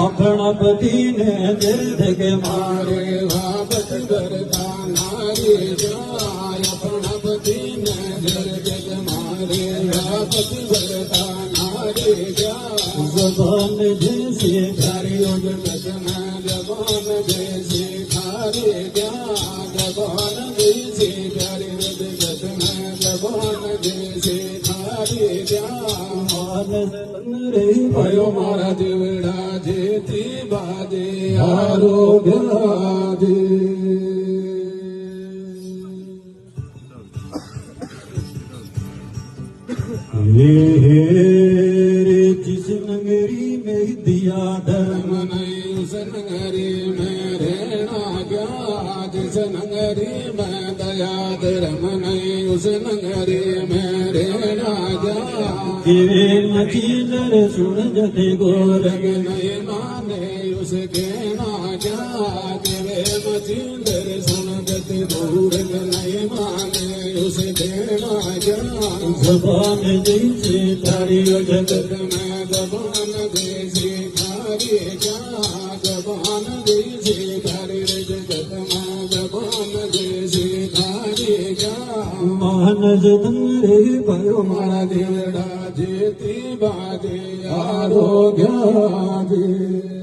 अपना पति ने दर्द के मारे वापस करता नारी जाय अपना पति ने दर्द के मारे वापस करता नारी जाय जबान जैसे धारियों जगत में जबान जैसे धारे जा जबान जैसे धारे जगत में जबान जैसे धारे जा रे भयो मारा देवड़ा जेती बाजे आरोग्य दे रे जिस नगरी में दिया धर्म नहीं उस नगरी में रहना क्या जिस नगरी में दया धर्म नहीं उस नगरी में रहना क्या गिरे नचीनर सुन जते गोरग नहीं माने उसके ना क्या गिरे नचीनर सुन जते गोरग नहीं माने उसके ना क्या जबान जैसे धारियो जगत में जबान जैसे धारी क्या जबान जैसे धारी जगत में जबान जैसे धारी क्या मानस तंगे भयो मारा देवड़ा जेती बाजे आरोग्य दे